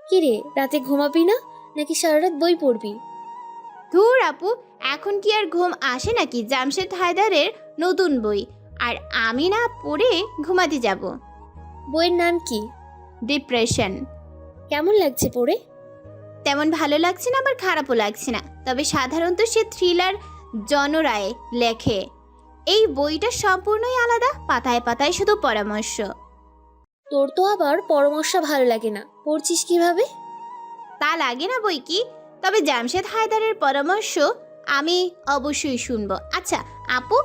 কিরে, রাতে ঘুমাবি না নাকি সারা রাত বই পড়বি? ধুর আপু, এখন কি আর ঘুম আসে নাকি? জামশেদ হায়দারের নতুন বই, আর আমি না পড়ে ঘুমাতে যাব। বইয়ের নাম কি? ডিপ্রেশন। কেমন লাগছে পড়ে? তেমন ভালো লাগছে না, আবার খারাপও লাগছে না, তবে সাধারণত সে থ্রিলার জনরায় লেখে। এই বইটা সম্পূর্ণই আলাদা, পাতায় পাতায় শুধু পরামর্শ। তোর তো আবার পরামর্শ ভালো লাগে না, পড়ছিস কিভাবে? তা লাগে না বই কি, তবে জামশেদ হায়দারের পরামর্শ আমি অবশ্যই শুনবো। আচ্ছা আপু,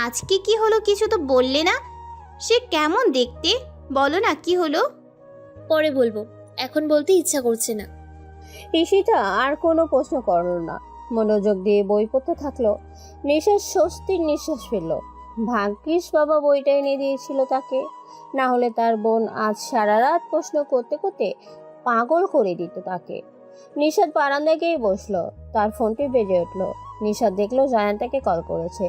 আজকে কি হলো কিছু তো বললে না? সে কেমন দেখতে বলো না, কি হলো? পরে বলবো, এখন বলতে ইচ্ছা করছে না। ঈশিতা আর কোনো প্রশ্ন করল না, মনোযোগ দিয়ে বই পড়তে থাকলো। নিঃশ্বাস স্বস্তির নিঃশ্বাস ফেলল। ভাগ্যিস বাবা বইটা এনে দিয়েছিল তাকে, না হলে তার বোন আজ সারা রাত প্রশ্ন করতে করতে পাগল করে দিত তাকে। নিশাদ বারান্দায় গিয়ে বসলো, তার ফোনটি বেজে উঠল। নিশাদ দেখলো জায়ান তাকে কল করেছে।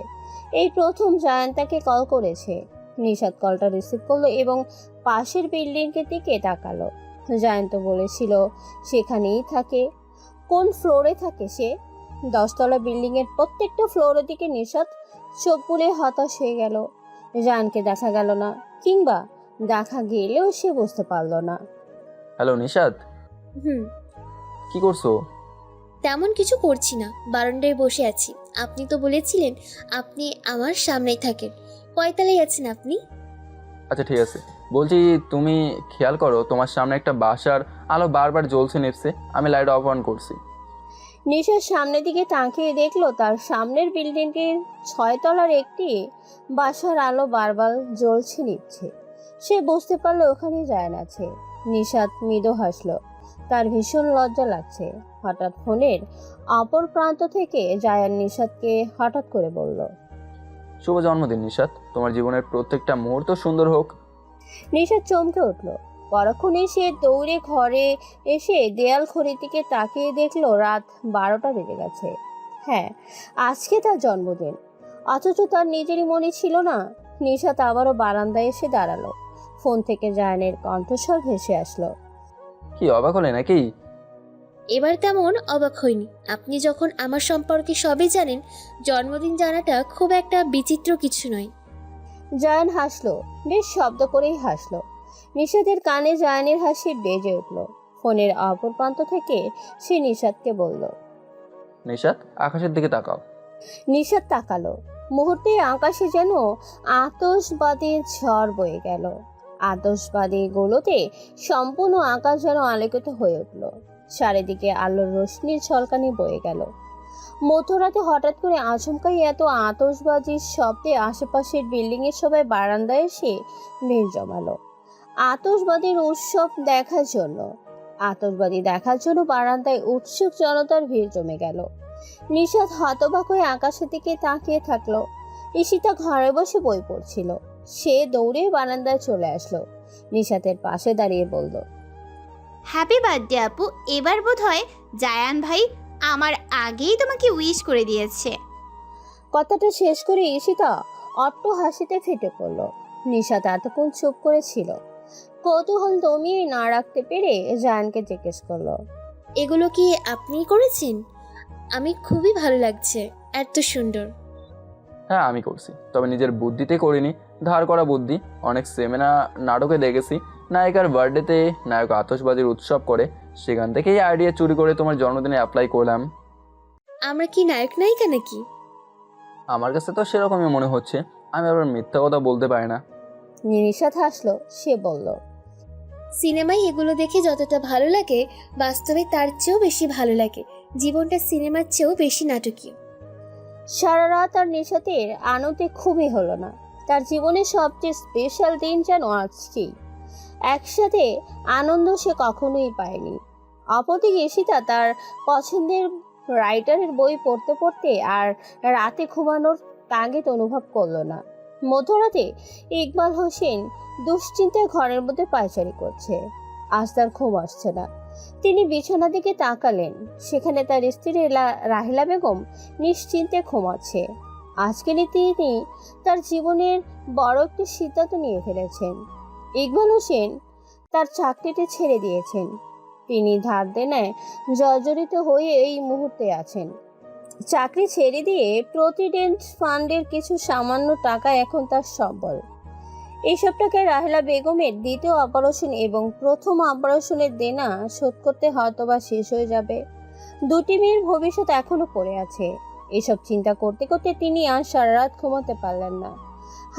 এই প্রথম জায়ান তাকে কল করেছে। নিশাদ কলটা রিসিভ করলো এবং পাশের বিল্ডিংয়ের দিকে তাকালো। জায়ন্ত বলেছিল সেখানেই থাকে। কোন ফ্লোরে থাকে সে? 10তলা বিল্ডিংয়ের প্রত্যেকটা ফ্লোরের দিকে নিশাদ চোখ বুলে হতাশ হয়ে গেল। জায়ানকে দেখা গেল না, কিংবা দেখা গেলেও সে বুঝতে পারল না। হ্যালো নিশাদ, হুম। কি করছো? তেমন কিছু করছি না, বারান্দায় বসে আছি। আপনি তো বলেছিলেন আপনি আমার সামনেই থাকেন। কয়তলায় আছেন আপনি? আচ্ছা ঠিক আছে, বলছি তুমি খেয়াল করো তোমার সামনে একটা বাসার আলো বারবার জ্বলছে নিভছে, আমি লাইট অফ অন করছি। নিশার সামনের দিকে তাকিয়ে দেখলো তার সামনের বিল্ডিংয়ের 6তলার একটি বাসার আলো বারবার জ্বলছে নিচ্ছে। সে বুঝতে পারলো ওখানে জায়ান আছে। নিশাদ মৃদু হাসলো, তার ভীষণ লজ্জা লাগছে। হঠাৎ ফোনের অপর প্রান্ত থেকে জায়ান নিশাদকে হঠাৎ করে বলল, শুভ জন্মদিন নিশাদ, তোমার জীবনের প্রত্যেকটা মুহূর্ত সুন্দর হোক। নিশাদ চমকে উঠল। পরক্ষণে সে দৌড়ে ঘরে এসে দেয়াল ঘড়ির দিকে তাকিয়ে দেখলো রাত 12টা বেজে গেছে। হ্যাঁ, আজকে তার জন্মদিন, অথচ তার নিজেরই মনে ছিল না। নিশাত আবারও বারান্দায় এসে দাঁড়ালো। ফোন থেকে জায়ানের কণ্ঠস্বর ভেসে আসলো, কি অবাক হলে নাকি? এবার তেমন অবাক হইনি। আপনি যখন আমার সম্পর্কে সবই জানেন, জন্মদিন জানাটা খুব একটা বিচিত্র কিছু নয়। জায়ান হাসলো, বেশ শব্দ করেই হাসলো। নিশাতের কানে জায়ানের হাসি বেজে উঠল। ফোনের অপর প্রান্ত থেকে সে নিশাতকে বলল, নিশাদ আকাশের দিকে তাকাও। নিশাত তাকালো। মুহূর্তে আকাশে যেন আতশবাদী ঝড় বয়ে গেল। আতশবাদী গোলোতে সম্পূর্ণ আকাশ যেন আলোকিত হয়ে উঠল। চারিদিকে আলোর রশ্মির ঝলকানি বয়ে গেল। মধ্যরাতে হঠাৎ করে আচমকাই এত আতশবাজির শব্দে আশেপাশের বিল্ডিং এর সবাই বারান্দায় এসে ভিড় জমালো আতশবাদীর উৎসব দেখার জন্য। আতশবাজি দেখার জন্য বারান্দায় উৎসুক জনতার ভিড় জমে গেল। নিশাদ হতবাক হয়ে আকাশের দিকে তাকিয়ে থাকলো। ঈশিতা ঘরে বসে বই পড়ছিল। সে দৌড়ে বারান্দায় চলে আসলো। নিশাতের পাশে দাঁড়িয়ে বলল, হ্যাপি বার্থডে আপু, এবার বোধহয় জায়ান ভাই আমার আগেই তোমাকে উইশ করে দিয়েছে। কথাটা শেষ করে ঈশিতা অট্ট হাসিতে ফেটে পড়ল। নিশাত এতক্ষণ চুপ করেছিল। কৌতূহল দমিয়ে না রাখতে পেরে জায়ানকে জিজ্ঞেস করলো, এগুলো কি আপনিই করেছেন? আমি খুবই ভালো লাগছে, এত সুন্দর। হ্যাঁ আমি করছি, তবে নিজের বুদ্ধিতে করিনি, ধার করা বুদ্ধি। অনেক সিনেমা নাটকে দেখেছি নায়িকার বার্থডেতে নায়ক আতশবাজির উৎসব করে, সেখান থেকেই আইডিয়া চুরি করে তোমার জন্মদিনে অ্যাপ্লাই করলাম। আমরা কি নায়ক নায়িকা নাকি? আমার কাছে তো সেরকমই মনে হচ্ছে, আমি আবার মিথ্যা কথা বলতে পারি না। নিশাত হাসলো। সে বলল, সিনেমায় এগুলো দেখে যতটা ভালো লাগে, বাস্তবে তার চেয়েও বেশি ভালো লাগে। জীবনটা সিনেমার চেয়েও বেশি নাটকীয়। সারা রাত আর নিশাতের আনন্দে খুবই হলো না। তার জীবনের সবচেয়ে স্পেশাল দিন যেন আজকেই। একসাথে আনন্দ সে কখনোই পায়নি। অপরদিকে ঈশিতা তার পছন্দের রাইটারের বই পড়তে পড়তে আর রাতে ঘুমানোর তাগিদ অনুভব করলো না। মধ্যরাতে ইকবাল হোসেন দুশ্চিন্তায় ঘরের মধ্যে পায়চারি করছে। আজ তার ঘুম আসছে না। তিনি বিছানার দিকে তাকালেন। সেখানে তার স্ত্রী রাহিলা বেগম নিশ্চিন্তে ঘুমাচ্ছে। আজকে তিনি তার জীবনের বড় একটি সিদ্ধান্ত নিয়ে ফেলেছেন। ইকবাল হোসেন তার চাকরিটি ছেড়ে দিয়েছেন। তিনি ধার দেনায় জর্জরিত হয়ে এই মুহূর্তে আছেন। চাকরি ছেড়ে দিয়ে প্রভিডেন্ট ফান্ডের কিছু সামান্য টাকা এখন তার সম্বল। এইসব টাকায় রাহেলা বেগমের দ্বিতীয় অপারেশন এবং প্রথম অপারেশনের দেনা শোধ করতে হয়তোবা শেষ হয়ে যাবে। দুটি মেয়ের ভবিষ্যৎ এখনো পড়ে আছে। এসব চিন্তা করতে করতে তিনি আজ সারা রাত ঘুমাতে পারলেন না।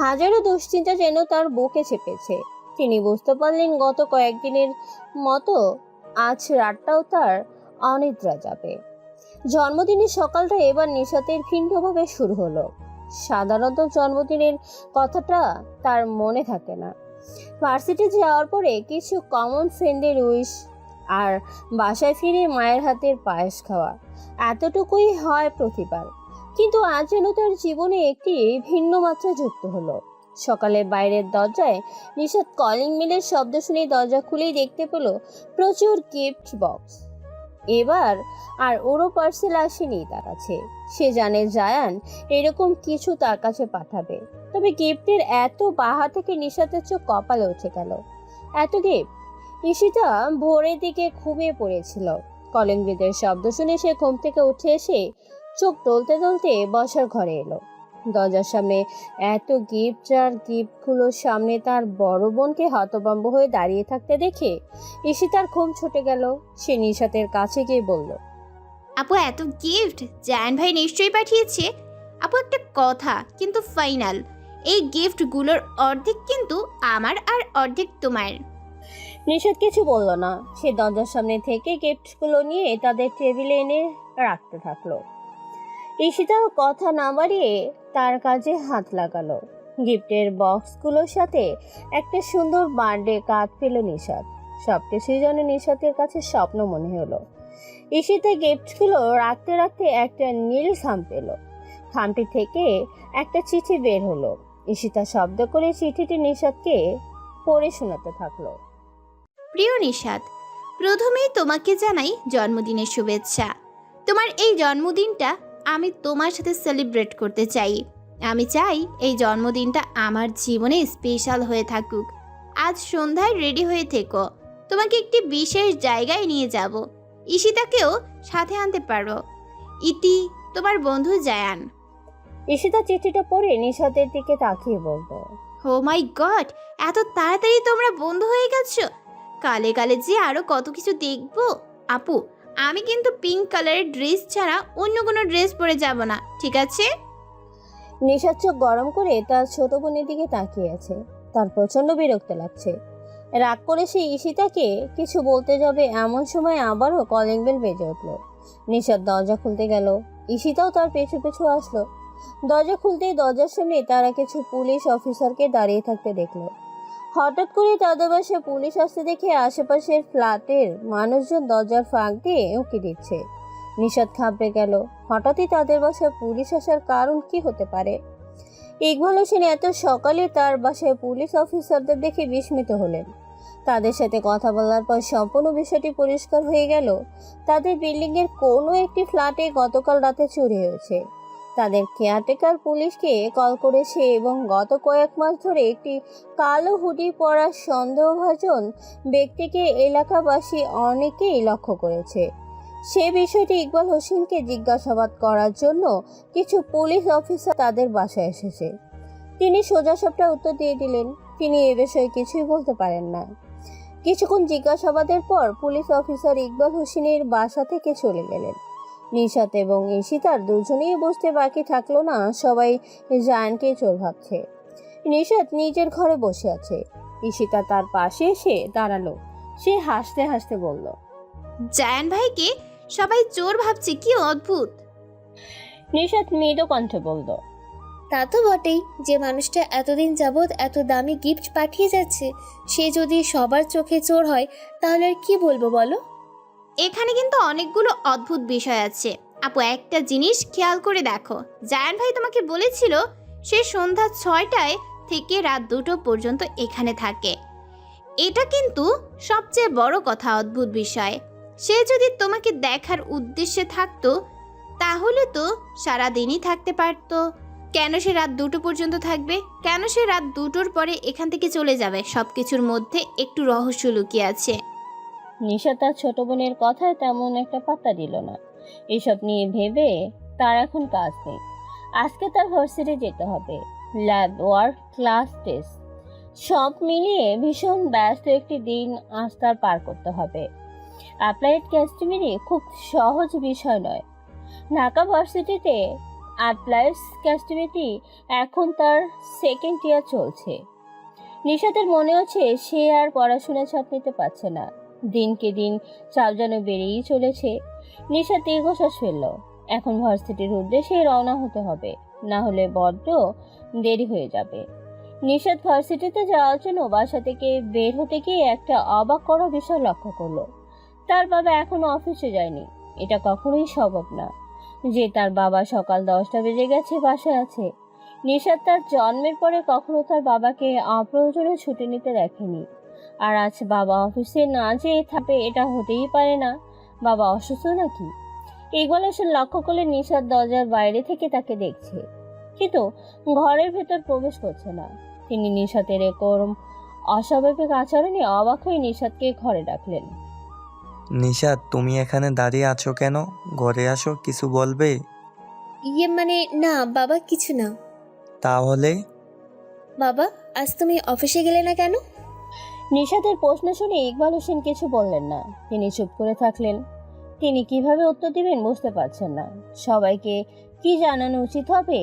হাজারো দুশ্চিন্তা যেন তার বুকে চেপেছে। তিনি বুঝতে পারলেন গত কয়েকদিনের মতো আজ রাতটাও তার অনিদ্রা যাবে। জন্মদিনের সকালটা এবার নিশাতের ভিন্নভাবে শুরু হলো। সাধারণত জন্মদিনের কথাটা তার মনে থাকে না। ভার্সিটি যাওয়ার পরে কিছু কমন ফ্রেন্ডের উইশ আর বাসায় ফিরে মায়ের হাতের পায়েস খাওয়া, এতটুকুই হয় প্রতিবার। কিন্তু আজ যেন তার জীবনে একটি ভিন্ন মাত্রা যুক্ত হলো। সকালে বাইরের দরজায় নিশাত কলিং বেলের শব্দ শুনে দরজা খুলেই দেখতে পেল প্রচুর গিফট বক্স। এবার আর ওরও পার্সেল আসেনি তার কাছে। সে জানে জায়ান এরকম কিছু তার কাছে পাঠাবে। তবে গিফটের এত বাহা থেকে নিশাতের চোখ কপালে উঠে গেল। এত গিফট! ঈশিতা ভোরের দিকে ঘুমিয়ে পড়েছিল। কলিং বেলের শব্দ শুনে সে ঘুম থেকে উঠে এসে চোখ টলতে টলতে বসার ঘরে এলো। দরজার সামনে এত গিফট, আর গিফটগুলোর সামনে তার বড় বোনকে হতভম্ব হয়ে দাঁড়িয়ে থাকতে দেখে ঈশিতার ঘুম ছুটে গেল। সে নিশাতের কাছে গিয়ে বলল, আপু এত গিফট জায়ান ভাই নিশ্চয়ই পাঠিয়েছে। আপু একটা কথা কিন্তু ফাইনাল, এই গিফটগুলোর অর্ধেক কিন্তু আমার আর অর্ধেক তোমার। নিশাত কিছু বলল না। সে দরজার সামনে থেকে গিফটগুলো নিয়ে তাদের টেবিলে এনে রাখতে থাকলো। ঈশিতাও কথা না বাড়িয়ে তার কাজে হাত লাগালো। গিফটের বক্সগুলোর সাথে একটা সুন্দর বার্থডে কার্ড পেল নিশাত। সবকিছুই যেন নিশাতের কাছে স্বপ্ন মনে হলো। ঈশিতা গিফটগুলো রাখতে রাখতে একটা নীল খাম পেল। খামটি থেকে একটা চিঠি বের হলো। ঈশিতা শব্দ করে চিঠিটি নিশাতকে পড়ে শোনাতে থাকলো। প্রিয় নিশাত, প্রথমেই তোমাকে জানাই জন্মদিনের শুভেচ্ছা। তোমার এই জন্মদিনটা আমি তোমার সাথে সেলিব্রেট করতে চাই। আমি চাই এই জন্মদিনটা আমার জীবনে স্পেশাল হয়ে থাকুক। আজ সন্ধ্যায় রেডি হয়ে থেকো, তোমাকে একটি বিশেষ জায়গায় নিয়ে যাব। ঈশিতাকেও সাথে আনতে পারো। ইতি, তোমার বন্ধু জায়ান। ঈশিতা চিঠিটা পড়ে নিশাতের দিকে তাকিয়ে বলল, ও মাই গড, এত তাড়াতাড়ি তোমরা বন্ধু হয়ে গেছো। কালে কালে যে আরো কত কিছু দেখবো। আপু, আমি কিন্তু পিঙ্ক কালারের ড্রেস ছাড়া অন্য কোনো ড্রেস পরে যাব না, ঠিক আছে? নিশাত চোখ গরম করে তার ছোট বোনের দিকে তাকিয়ে আছে। তার প্রচন্ড বিরক্ত লাগছে। রাগ করে সে ঈশিতাকে কিছু বলতে যাবে এমন সময় আবারও কলিং বেল বেজে উঠল। নিশাত দরজা খুলতে গেল। ঈশিতাও তার পেছু পেছু আসলো। দরজা খুলতেই দরজার সামনে তারা কিছু পুলিশ অফিসারকে দাঁড়িয়ে থাকতে দেখলো। হঠাৎ করে তাদের বাসায় পুলিশ আসতে দেখে আশেপাশের ফ্ল্যাটের মানুষজন দরজার ফাঁক দিয়ে উঁকি দিচ্ছে। নিশাত ঘাবড়ে গেল। হঠাৎই তাদের বাসায় পুলিশ আসার কারণ কি হতে পারে? ইকবাল হোসেন এত সকালে তার বাসায় পুলিশ অফিসারদের দেখে বিস্মিত হলেন। তাদের সাথে কথা বলার পর সম্পূর্ণ বিষয়টি পরিষ্কার হয়ে গেল। তাদের বিল্ডিংয়ের কোনো একটি ফ্ল্যাটে গতকাল রাতে চুরি হয়েছে। তাদের কেয়ারটেকার পুলিশকে কল করেছে এবং গত কয়েক মাস ধরে একটি কালো হুডি পরা সন্দেহভাজন ব্যক্তিকে এলাকাবাসী অনেকেই লক্ষ্য করেছে। সে বিষয়টি ইকবাল হোসেনকে জিজ্ঞাসাবাদ করার জন্য কিছু পুলিশ অফিসার তাদের বাসায় এসেছে। তিনি সোজা সাপটা উত্তর দিয়ে দিলেন, তিনি এ বিষয়ে কিছুই বলতে পারেন না। কিছুক্ষণ জিজ্ঞাসাবাদের পর পুলিশ অফিসার ইকবাল হোসেনের বাসা থেকে চলে গেলেন। নিশাত এবং ঈশিতার দুজনেই বসতে বাকি থাকলো না। সবাই জায়ানকে চোর ভাবছে। নিশাত নিজের ঘরে বসে আছে। ঈশিতা তার পাশে এসে দাঁড়ালো। সে হাসতে হাসতে বলল, জায়ান ভাইকে সবাই চোর ভাবছে, কি অদ্ভুত। নিশাত মৃদু কণ্ঠে বলল, তা তো বটেই। যে মানুষটা এতদিন যাবৎ এত দামি গিফট পাঠিয়ে যাচ্ছে, সে যদি সবার চোখে চোর হয় তাহলে আর কি বলবো বলো? এখানে কিন্তু অনেকগুলো অদ্ভুত বিষয় আছে। আপু, একটা জিনিস খেয়াল করে দেখো, জায়ান ভাই তোমাকে বলেছিল সে সন্ধ্যা 6টায় থেকে রাত 2টো পর্যন্ত এখানে থাকে। এটা কিন্তু সবচেয়ে বড় কথা, অদ্ভুত বিষয়। সে যদি তোমাকে দেখার উদ্দেশ্যে থাকতো তাহলে তো সারাদিনই থাকতে পারতো। কেন সে রাত 2টো পর্যন্ত থাকবে? কেন সে রাত 2টোর পরে এখান থেকে চলে যাবে? সব কিছুর মধ্যে একটু রহস্য লুকিয়ে আছে। নিশা তার ছোট বোনের কথায় তেমন একটা পাত্তা দিল না। এসব নিয়ে ভেবে তার এখন কাজ নেই। আজকে তার ভার্সিটি যেতে হবে, ল্যাব ওয়ার্ক, ক্লাস টেস্ট সব মিলিয়ে ভীষণ ব্যস্ত একটি দিন আজ তার পার করতে হবে। অ্যাপ্লাইড কেমিস্ট্রি খুব সহজ বিষয় নয়। ঢাকা ভার্সিটিতে অ্যাপ্লাইড কেমিস্ট্রি এখন তার সেকেন্ড ইয়ার চলছে। নিশাতের মনে হচ্ছে সে আর পড়াশোনা চাপ নিতে পারছে না। দিনকে দিন চাপ যেন বেড়েই চলেছে। নিশা দীর্ঘশ্বাস ফেলল। এখন ভার্সিটির উদ্দেশ্যে রওনা হতে হবে, না হলে বড্ড দেরি হয়ে যাবে। নিশাত ভার্সিটিতে যাওয়ার জন্য বাসা থেকে বের হতে গিয়ে একটা অবাক করা বিষয় লক্ষ্য করলো। তার বাবা এখনো অফিসে যায়নি। এটা কখনোই সম্ভব না যে তার বাবা সকাল 10টা বেজে গেছে বাসায় আছে। নিশাত তার জন্মের পরে কখনো তার বাবাকে অপ্রয়োজনে ছুটি নিতে দেখেনি। আর আজ বাবা অফিসে না যেয়ে থাকবে এটা হতেই পারে না। বাবা অসুস্থ নাকি? এগুলো সে লক্ষ্য করলে নিশাত দরজার বাইরে থেকে তাকে দেখছে, কিন্তু ঘরের ভেতর প্রবেশ করছে না। তিনি নিশাতের এরকম অস্বাভাবিক আচরণে অবাক হয়ে নিশাতকে ঘরে ডাকলেন। নিশাত, তুমি এখানে দাঁড়িয়ে আছো কেন? ঘরে আসো, কিছু বলবে? মানে না বাবা, কিছু না। তাহলে? বাবা, আজ তুমি অফিসে গেলে না কেন? নিশাতের প্রশ্ন শুনে ইকবাল হোসেন কিছু বললেন না। তিনি চুপ করে থাকলেন। তিনি কিভাবে উত্তর দিবেন বুঝতে পারছেন না। সবাইকে কি জানানো উচিত হবে?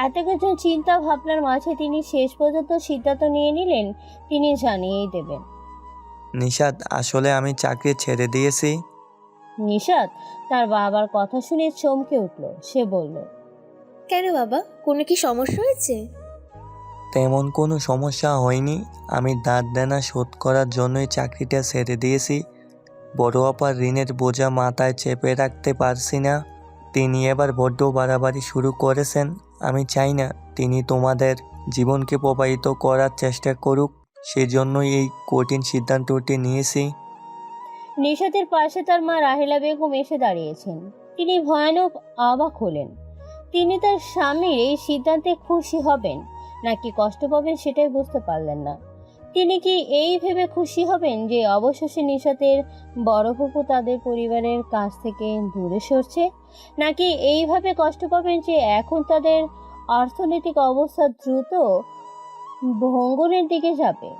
এত কিছু চিন্তা ভাবনার মাঝে তিনি শেষ পর্যন্ত সিদ্ধান্ত নিয়ে নিলেন তিনি জানিয়েই দেবেন। নিশাত, আসলে আমি চাকরি ছেড়ে দিয়েছি। নিশাত তার বাবার কথা শুনে চমকে উঠল। সে বলল, কেন বাবা, কোনো কি সমস্যা হয়েছে? তেমন কোনো সমস্যা হয়নি। আমি দাঁত দেনা শোধ করার জন্যই চাকরিটা ছেড়ে দিয়েছি। বড় আপার ঋণের বোঝা মাথায় চেপে রাখতে পারছি না। তিনি এবার বড্ড বাড়াবাড়ি শুরু করেছেন। আমি চাই না তিনি তোমাদের জীবনকে প্রভাবিত করার চেষ্টা করুক। সেজন্যই এই কঠিন সিদ্ধান্তটি নিয়েছি। নিশাতের পাশে তার মা রাহেলা বেগম এসে দাঁড়িয়েছেন। তিনি ভয়ানক অবাক হলেন। তিনি তার স্বামীর এই সিদ্ধান্তে খুশি হবেন নাকি কষ্ট পাবেন সেটাই বুঝতে পারলেন না। তিনি কি এই ভেবে খুশি হবেন যে অবশেষে নিশাতের বড় ফুপু তাদের পরিবারের কাছ থেকে দূরে সরছে, নাকি এইভাবে কষ্ট পাবেন যে এখন তাদের অর্থনৈতিক অবস্থা দ্রুত ভঙ্গুরের দিকে যাবে?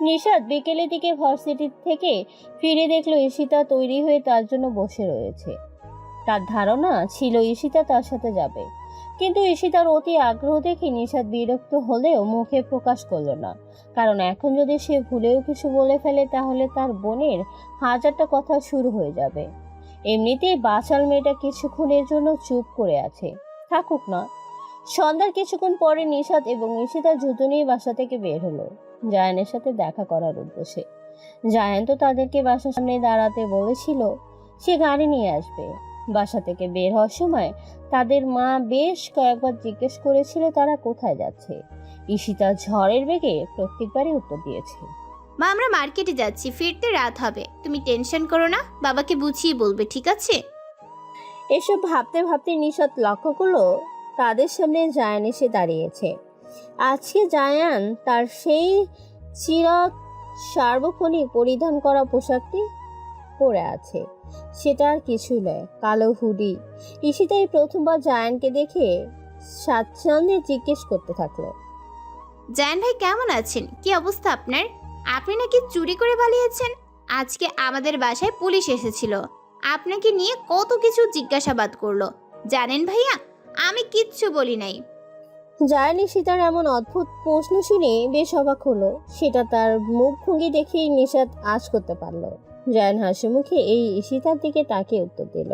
নিশাত বিকেলের দিকে ভার্সিটি থেকে ফিরে দেখলো ঈশিতা তৈরি হয়ে তার জন্য বসে রয়েছে। তার ধারণা ছিল ঈশিতা তার সাথে যাবে, কিন্তু ঈশিতার অতি আগ্রহ দেখে নিশাত বিরক্ত হলেও মুখে প্রকাশ করল না। কারণ এখন যদি সে ভুলেও কিছু বলে ফেলে তাহলে তার বোনের হাজারটা কথা শুরু হয়ে যাবে। এমনিতেই বাচাল মেয়েটা কিছুক্ষণের জন্য চুপ করে আছে, থাকুক না। সন্ধ্যার কিছুক্ষণ পরে নিশাত এবং ঈশিতা জুতো নিয়ে বাসা থেকে বের হলো জায়ানের সাথে দেখা করার উদ্দেশ্যে। জায়ান তো তাদেরকে বাসার সামনে দাঁড়াতে বলেছিল, সে গাড়ি নিয়ে আসবে। বাসা থেকে বের হওয়ার সময় তাদের মা বেশ কয়েকবার জিজ্ঞেস করেছিল তারা কোথায় যাচ্ছে। ঈশিতা ঝড়ের বেগে প্রত্যেকবারই উত্তর দিয়েছে, মা, আমরা মার্কেটে যাচ্ছি, ফিরতে রাত হবে। তুমি টেনশন করো না, বাবাকে বুঝিয়ে বলবে, ঠিক আছে? এসব ভাবতে ভাবতে নিশাত লক্ষ্য করলো তাদের সামনে জায়ান এসে দাঁড়িয়েছে। আজকে জায়ান তার সেই চিরাগ সার্বক্ষণিক পরিধান করা পোশাকটি পরে আছে। সেটা আর কিছু নয়, কালো হুডি। ঈশিতাই প্রথমবার জায়ানকে দেখে স্বাচ্ছন্দ্যে জিজ্ঞেস করতে থাকলো, জায়ান ভাই কেমন আছেন? কি অবস্থা আপনার? আপনি নাকি চুরি করে পালিয়েছেন। আজকে আমাদের বাসায় পুলিশ এসেছিল, আপনাকে নিয়ে কত কিছু জিজ্ঞাসাবাদ করলো। জানেন ভাইয়া, আমি কিচ্ছু বলি নাই। জায়ান ঈশিতার এমন অদ্ভুত প্রশ্ন শুনে বেশ অবাক হলো। সেটা তার মুখভঙ্গি দেখেই নিশাত আঁচ করতে পারলো। জায়ান হাসি মুখে এই ঈশিতার দিকে তাকিয়ে উত্তর দিল,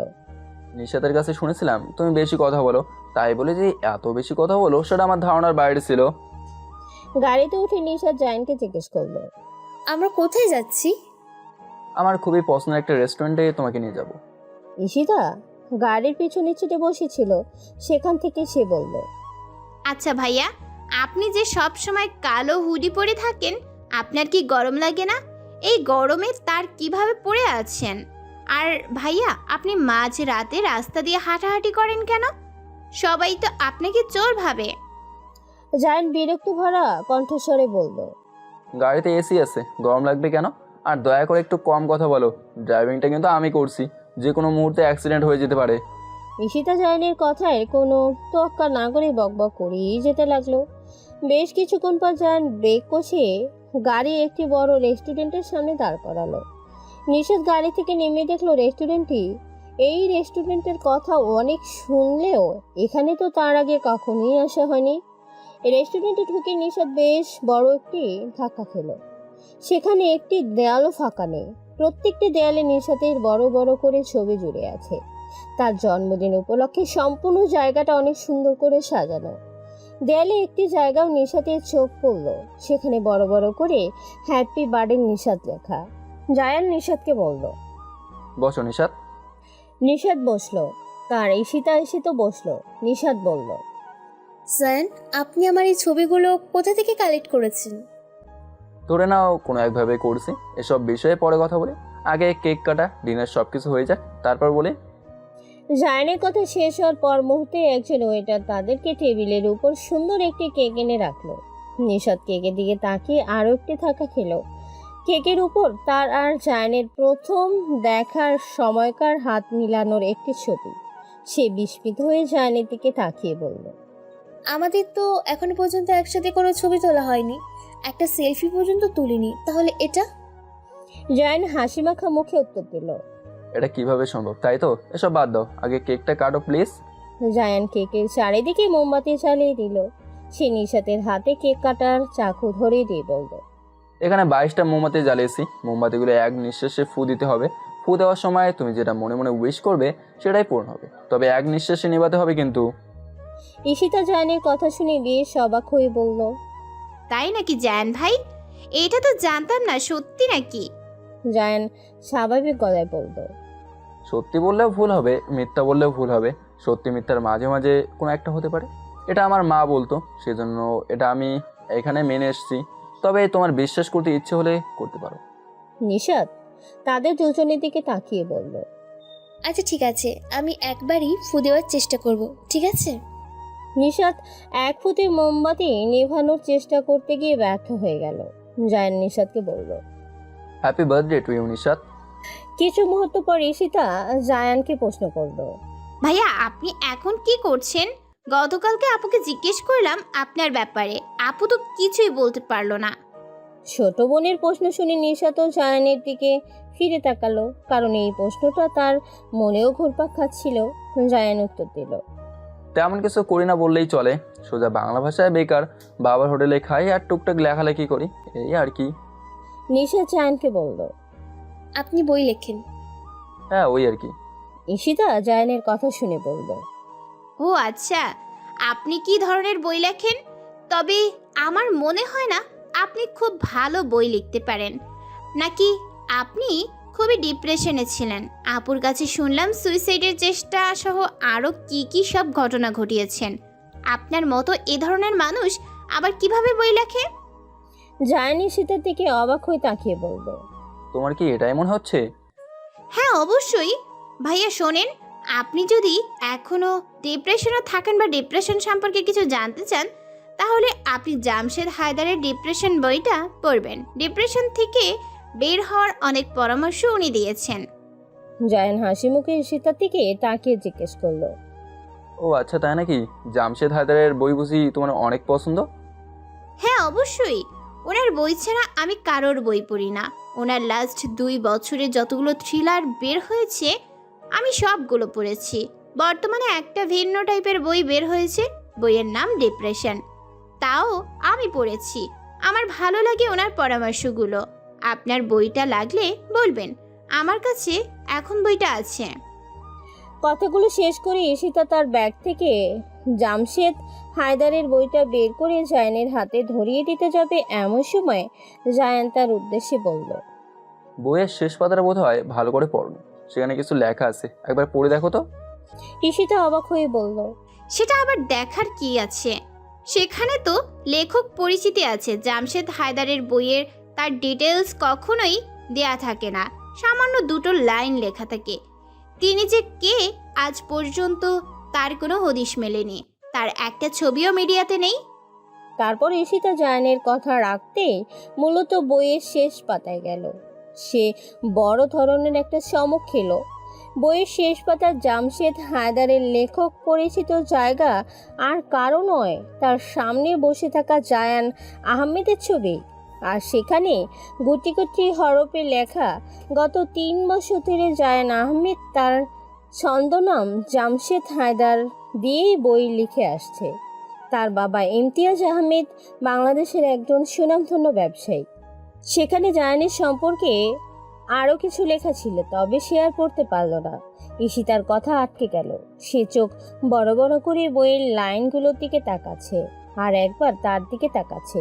নিশাতের কাছে শুনেছিলাম তুমি বেশি কথা বলো, তাই বলে যে এত বেশি কথা বলো সেটা আমার ধারণার বাইরে ছিল। গাড়িতে উঠে নিশাত জায়ানকে জিজ্ঞেস করলো, আমরা কোথায় যাচ্ছি? আমার খুবই পছন্দের একটা রেস্টুরেন্টে তোমাকে নিয়ে যাব। ঈশিতা গাড়ির পিছনে চিটে বসেছিল, সেখান থেকে সে বলল, আচ্ছা ভাইয়া, আপনি যে সব সময় কালো হুডি পরে থাকেন, আপনার কি গরম লাগে না? এই গরমে তার কিভাবে পরে আছেন? আর ভাইয়া, আপনি মাঝ রাতে রাস্তা দিয়ে হাঁটাহাঁটি করেন কেন? সবাই তো আপনাকে চোর ভাবে। জায়ান বিরক্ত ভরা কণ্ঠস্বরে বলল। গাড়িতে এসি আছে, গরম লাগবে কেন? আর দয়া করে একটু কম কথা বলো, ড্রাইভিংটা কিন্তু আমি করছি, যে কোনো মুহূর্তে অ্যাক্সিডেন্ট হয়ে যেতে পারে। ঈশিতা জায়ানের কথায় কোনো তোয়াক্কা না করে বকবক করেই যেতে লাগলো। বেশ কিছুক্ষণ পর জায়ান ব্রেক কষিয়ে গাড়ি একটি বড় রেস্টুরেন্টের সামনে দাঁড় করালো। নিশাদ গাড়ি থেকে নেমে দেখলো রেস্টুরেন্টটি। এই রেস্টুরেন্টের কথা অনেক শুনলেও এখানে তো তার আগে কখনোই আসা হয়নি। এই রেস্টুরেন্টে ঢুকে নিশাদ বেশ বড় একটি ধাক্কা খেলো। সেখানে একটি দেয়ালও ফাঁকা নেই। প্রত্যেকটি দেয়ালে নিশাতের বড় বড় করে ছবি জুড়ে আছে। তার জন্মদিন উপলক্ষে সম্পূর্ণ জায়গাটা অনেক সুন্দর করে সাজানো। দেয়ালে একটি জায়গাও নিশাতের চোখ পড়ল, সেখানে বড় বড় করে হ্যাপি বার্থডে নিশাত লেখা। জায়ান নিশাতকে বলল। বসো নিশাত। নিশাত বসলো। তার ঈশিতা এসে তো বসলো। নিশাত বলল। জায়ান, আপনি আমার এই ছবিগুলো কোথা থেকে কালেক্ট করেছেন? ধরে নাও কোনো একভাবে করছি, এসব বিষয়ে পরে কথা বলি। আগে কেক কাটা, ডিনার সব কিছু হয়ে যাক, তারপর বলি। জায়ানের কথা শেষ হওয়ার পর মুহূর্তে একজন ওয়েটার তাদেরকে টেবিলের উপর সুন্দর একটি কেক এনে রাখলো। নিশাত কেকের দিকে তাকিয়ে আরও একটি ধাক্কা খেলো। কেকের উপর তার আর জায়ানের প্রথম দেখার সময়কার হাত মিলানোর একটি ছবি। সে বিস্মিত হয়ে জায়ানের দিকে তাকিয়ে বলল। আমাদের তো এখনো পর্যন্ত একসাথে কোনো ছবি তোলা হয়নি, একটা সেলফি পর্যন্ত তুলিনি, তাহলে এটা? জায়ান হাসি মাখা মুখে উত্তর দিল। এটা কিভাবে সম্ভব, তাই তো? এসব বাদ দাও, আগে কেকটা কাটো প্লিজ। জায়ান কেকের চারিদিকে মোমবাতি জ্বালিয়ে দিল। সে নিশাতের হাতে কেক কাটার চাকু ধরে দিয়ে বলল। এখানে 22টা মোমবাতি জ্বালিয়েছি, মোমবাতিগুলো এক নিঃশ্বাসে ফু দিতে হবে। ফু দেওয়ার সময় তুমি যেটা মনে মনে উইশ করবে সেটাই পূরণ হবে, তবে এক নিঃশ্বাসে নেভাতে হবে কিন্তু। ঈশিতা জায়ানের কথা শুনে বেশ অবাক হয়ে বলল। তাই নাকি জায়ান ভাই? এটা তো জানতাম না, সত্যি নাকি? জায়ান স্বাভাবিক গলায় বলল। সত্যি বললেও ভুল হবে, মিথ্যা বললেও ভুল হবে। সত্যি মিথ্যার মাঝে মাঝে কোনো একটা হতে পারে। এটা আমার মা বলতো, সেজন্য এটা আমি এখানে মেনে এসেছি। তবে তোমার বিশ্বাস করতে ইচ্ছে হলে করতে পারো। নিশাত তাদের দুজনের দিকে তাকিয়ে বলল। আচ্ছা ঠিক আছে, আমি একবারই ফু দেওয়ার চেষ্টা করব, ঠিক আছে? নিশাত এক ফুটে মোমবাতি নেভানোর চেষ্টা করতে গিয়ে ব্যর্থ হয়ে গেল। জায়ান নিশাতকে বলল। Happy birthday to you Nishat. কিছু মুহূর্ত পর ঈশিতা জায়ানকে প্রশ্ন করল। ভাইয়া, আপনি এখন কি করছেন? গতকালকে আপুকে জিজ্ঞেস করলাম আপনার ব্যাপারে, আপু তো কিছুই বলতে পারলো না। ছোট বোনের প্রশ্ন শুনে নিশাত জায়ানের দিকে ফিরে তাকালো, কারণ এই প্রশ্নটা তার মনেও ঘুরপাক খাচ্ছিল। জায়ান উত্তর দিল। তেমন কিছু করি না বললেই চলে, সোজা বাংলা ভাষায় বেকার। বাবার হোটেলে খাই আর টুকটাক লেখালেখি করি, এই আর কি। নিশাত জায়ানকে বলল। আপনি বই লেখেন? হ্যাঁ, ওই আর কি। ঈশিতা জায়ানের কথা শুনে বলল। ও আচ্ছা, আপনি কি ধরনের বই লেখেন? তবে আমার মনে হয় না আপনি খুব ভালো বই লিখতে পারেন। নাকি আপনি খুবই ডিপ্রেশনে ছিলেন? আপুর কাছে শুনলাম সুইসাইডের চেষ্টা সহ আরও কি কি সব ঘটনা ঘটিয়েছেন। আপনার মতো এ ধরনের মানুষ আবার কিভাবে বই লেখে? জায়ান ঈশিতার দিকে অবাক হয়ে তাকিয়ে বলল। তোমার কি এটাই মনে হচ্ছে? হ্যাঁ অবশ্যই। ভাইয়া শোনেন, আপনি যদি এখনও ডিপ্রেশনে থাকেন বা ডিপ্রেশন সম্পর্কে কিছু জানতে চান, তাহলে আপনি জামশেদ হায়দারের ডিপ্রেশন বইটা পড়বেন। ডিপ্রেশন থেকে বের হওয়ার অনেক পরামর্শ উনি দিয়েছেন। জায়ান হাসি মুখে ঈশিতার দিকে তাকিয়ে জিজ্ঞেস করলো। ও আচ্ছা, তাই নাকি? জামশেদ হায়দারের বই বুঝি তোমার অনেক পছন্দ? হ্যাঁ অবশ্যই, ওনার বই ছাড়া আমি কারোর বই পড়ি না। ওনার লাস্ট 2 বছরে যতগুলো থ্রিলার বের হয়েছে আমি সবগুলো পড়েছি। বর্তমানে একটা ভিন্ন টাইপের বই বের হয়েছে, বইয়ের নাম ডিপ্রেশন, তাও আমি পড়েছি। আমার ভালো লাগে ওনার পরামর্শগুলো। আপনার বইটা লাগলে বলবেন, আমার কাছে এখন বইটা আছে। কথাগুলো শেষ করে ঈশিতা তার ব্যাগ থেকে জামশেদ হায়দারের বইটা বের করে জায়ানের হাতে ধরিয়ে দিতে যাবে, এমন সময় জায়ান তার উদ্দেশ্যে বলল। বইয়ের শেষ পাতাটা বোধ হয় ভালো করে পড়ো, সেখানে কিছু লেখা আছে, একবার পড়ে দেখো তো। ঈশিতা অবাক হয়ে বলল। সেটা আবার দেখার কি আছে? সেখানে তো লেখক পরিচিতি আছে। জামশেদ হায়দারের বইয়ের তার ডিটেলস কখনোই দেয়া থাকে না, সামান্য 2টো লাইন লেখা থাকে। তিনি যে কে আজ পর্যন্ত তার কোনো হদিশ মেলেনি, তার একটা ছবিও মিডিয়াতে নেই। তারপর ঈশিতা জায়ানের কথা রাখতে মূলত বইয়ের শেষ পাতায় গেল। সে বড় ধরনের একটা চমক খেলো। বইয়ের শেষ পাতার জামশেদ হায়দারের লেখক পরিচিত জায়গা আর কারো নয়, তার সামনে বসে থাকা জায়ান আহমেদের ছবি। আর সেখানে গুটি গুটি হরফে লেখা, গত 3 বছর ধরে জায়ান আহমেদ তার ছদ্মনাম জামশেদ হায়দার দিয়েই বই লিখে আসছে। তার বাবা ইমতিয়াজ আহমেদ বাংলাদেশের একজন সুনামধন্য ব্যবসায়ী। সেখানে জায়ানের সম্পর্কে আরও কিছু লেখা ছিল, তবে সে আর পড়তে পারল না। ঈশিতার কথা আটকে গেল। সে চোখ বড় বড় করে বইয়ের লাইনগুলোর দিকে তাকাচ্ছে, আর একবার তার দিকে তাকাচ্ছে।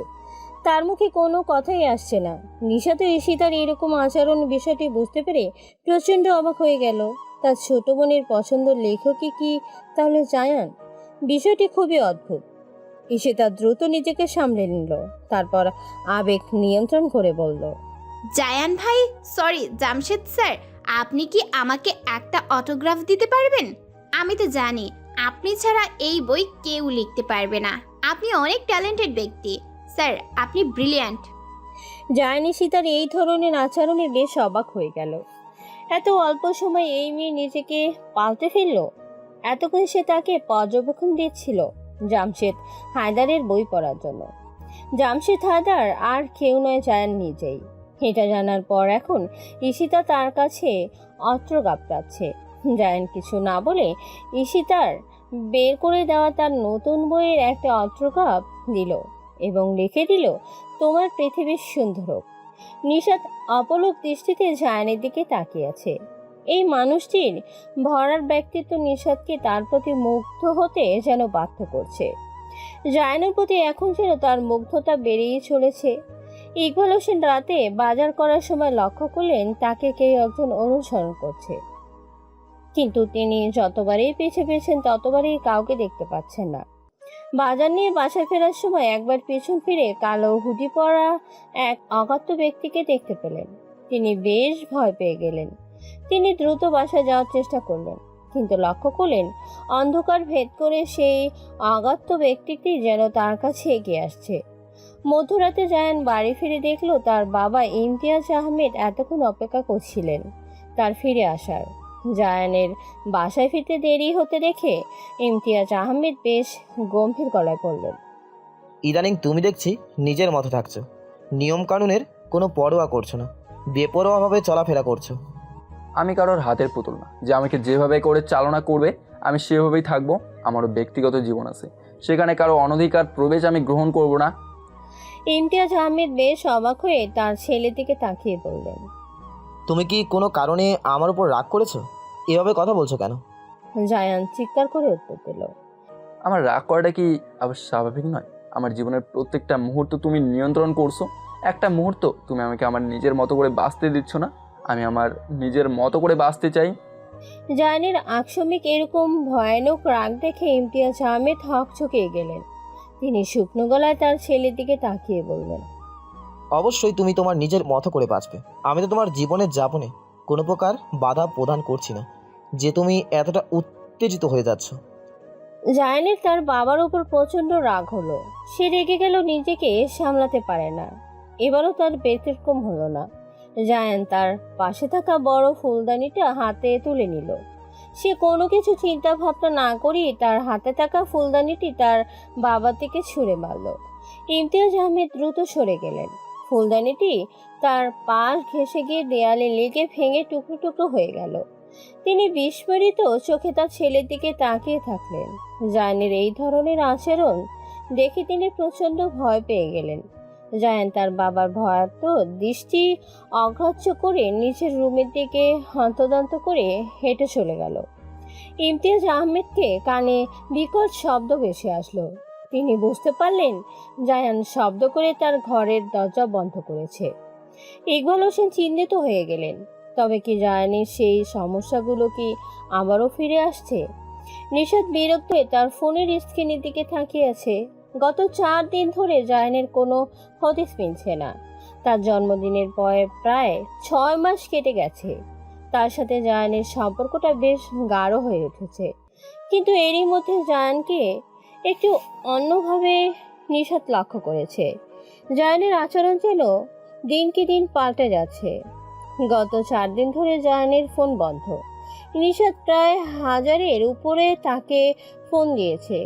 তার মুখে কোনো কথাই আসছে না। নিশা তো ঈশিতার এরকম আচরণ বিষয়টি বুঝতে পেরে প্রচণ্ড অবাক হয়ে গেল। তার ছোট বোনের পছন্দের লেখকই কি তাহলে জায়ান? বিষয়টি খুবই অদ্ভুত। ঈশিতা দ্রুত নিজেকে সামলে নিল, তারপর আবেগ নিয়ন্ত্রণ করে বলল, জায়ান ভাই, সরি জামশেদ স্যার, আপনি কি আমাকে একটা অটোগ্রাফ দিতে পারবেন? আমি তো জানি আপনি ছাড়া এই বই কেউ লিখতে পারবে না। আপনি অনেক ট্যালেন্টেড ব্যক্তি স্যার, আপনি ব্রিলিয়ান্ট। জায়ান ঈশিতার এই ধরনের আচরণে বেশ অবাক হয়ে গেল। এত অল্প সময়ে এই মেয়ে নিজেকে পাল্টে ফেলল। এতক্ষণ সে তাকে পর্যবেক্ষণ দিচ্ছিল জামশেদ হায়দারের বই পড়ার জন্য। জামশেদ হায়দার আর কেউ নয়, জায়ান নিজেই। এটা জানার পর এখন ঈশিতা তার কাছে অস্ত্রগাপ চাচ্ছে। জায়ান কিছু না বলে ঈশিতার বের করে দেওয়া তার নতুন বইয়ের একটা অস্ত্রগাপ দিল এবং লিখে দিল, তোমার পৃথিবীর সুন্দর হোক। নিশাত অপলক দৃষ্টিতে জায়ানের দিকে তাকিয়ে আছে। এই মানুষটির ভরার ব্যক্তিত্ব নিশাতকে তার প্রতি মুগ্ধ হতে যেন বাধ্য করছে। জায়ানের প্রতি এখন যেন তার মুগ্ধতা বেড়েই চলেছে। ইকবাল হোসেন রাতে বাজার করার সময় লক্ষ্য করলেন তাকে কেউ একজন অনুসরণ করছে, কিন্তু তিনি যতবারই পিছে পেয়েছেন ততবারই কাউকে দেখতে পাচ্ছেন না। বাজার নিয়ে বাসায় ফেরার সময় একবার পেছন ফিরে কালো হুডি পরা এক অজ্ঞাত ব্যক্তিকে দেখতে পেলেন। তিনি বেশ ভয় পেয়ে গেলেন। তিনি দ্রুত বাসায় যাওয়ার চেষ্টা করলেন, কিন্তু লক্ষ্য করলেন অন্ধকার ভেদ করে সেই অজ্ঞাত ব্যক্তিটি যেন তার কাছে এগিয়ে আসছে। মধ্যরাতে জায়ান বাড়ি ফিরে দেখলো তার বাবা ইমতিয়াজ আহমেদ এতক্ষণ অপেক্ষা করছিলেন তার ফিরে আসার। জায়ানের বাসায় ফিরতে দেরি হতে দেখে ইমতিয়াজ আহমেদ বেশ গম্ভীর গলায় বললেন, ইদানিং তুমি দেখছি নিজের মতো থাকছো, নিয়ম কানুনের কোনো পরোয়া করছো না, বেপরোয়াভাবে চলাফেরা করছো। আমি কারোর হাতের পুতুল না যে আমাকে যেভাবে করে চালনা করবে আমি সেভাবেই থাকবো। আমারও ব্যক্তিগত জীবন আছে, সেখানে কারো অনধিকার প্রবেশ আমি গ্রহণ করব না। ইমতিয়াজ আহমেদ বেশ অবাক হয়ে তার ছেলের দিকে তাকিয়ে বললেন, তুমি কি কোনো কারণে আমার উপর রাগ করেছো? এভাবে কথা বলছো কেন? জায়ান চিৎকার করে উত্তর দিল, আমার রাগ করাটা কি আবার স্বাভাবিক নয়? আমার জীবনের প্রত্যেকটা মুহূর্ত তুমি নিয়ন্ত্রণ করছো। একটা মুহূর্ত তুমি আমাকে আমার নিজের মতো করে বাঁচতে দিচ্ছ না। আমি আমার নিজের মতো করে বাঁচতে চাই। জায়ানের আকস্মিক এরকম ভয়ানক রাগ দেখে ইমতিয়াজ আহমেদ হকচকিয়ে গেলেন। তিনি শুকনো গলায় তার ছেলের দিকে তাকিয়ে বললেন, অবশ্যই তুমি তোমার নিজের মতো করে বাঁচবে। আমি তো তোমার জীবনের যাপনে কোনো প্রকার বাধা প্রদান করছি না যে তুমি এতটা উত্তেজিত হয়ে যাচ্ছ। জায়ানের তার বাবার উপর প্রচণ্ড রাগ হলো। সে রেগে গেল, নিজেকে সামলাতে পারে না। এবারও তার ব্যতিক্রম হলো না। জায়ান তার পাশে থাকা বড় ফুলদানিটা হাতে তুলে নিল। সে কোনো কিছু চিন্তা ভাবনা না করেই তার হাতে থাকা ফুলদানিটি তার বাবার দিকে ছুঁড়ে মারল। ইমতিয়াজ আহমেদ দ্রুত সরে গেলেন। ফুলদানিটি তার পাশ ঘেঁষে গিয়ে দেয়ালে লেগে ভেঙে টুকরো টুকরো হয়ে গেল। তিনি বিস্ফোরিত চোখে তার ছেলের দিকে তাকিয়ে থাকলেন। জায়ানের এই ধরনের আচরণ দেখে তিনি প্রচণ্ড ভয় পেয়ে গেলেন। জায়ান তার বাবার ভয়ার্ত দৃষ্টি অগ্রাহ্য করে নিচের রুমের দিকে হন্তদন্ত করে হেঁটে চলে গেল। ইমতিয়াজ আহমেদকে কানে বিকট শব্দ ভেসে আসলো। তিনি বুঝতে পারলেন জায়ান শব্দ করে তার ঘরের দরজা বন্ধ করেছে। ইকবাল হোসেন চিন্তিত হয়ে গেলেন, তবে কি জায়ানের সেই সমস্যাগুলো কি আবারও ফিরে আসছে? নিশাত বিরক্ত হয়ে তার ফোনের স্ক্রিনের দিকে তাকিয়ে আছে। গত 4 দিন ধরে জায়ানের কোনো হদিস মিলছে না। তার জন্মদিনের পরে প্রায় 6 মাস কেটে গেছে। তার সাথে জায়ানের সম্পর্কটা বেশ গাঢ় হয়ে উঠেছে। কিন্তু এরই মধ্যে জায়ানকে একটু অন্যভাবে নিশাত লক্ষ্য করেছে। জায়ানের আচরণ যেন দিনকে দিন পাল্টে যাচ্ছে। গত 4 দিন ধরে জায়ানের ফোন বন্ধ। নিশাত প্রায় 1000-এর উপরে তাকে ফোন দিয়েছে,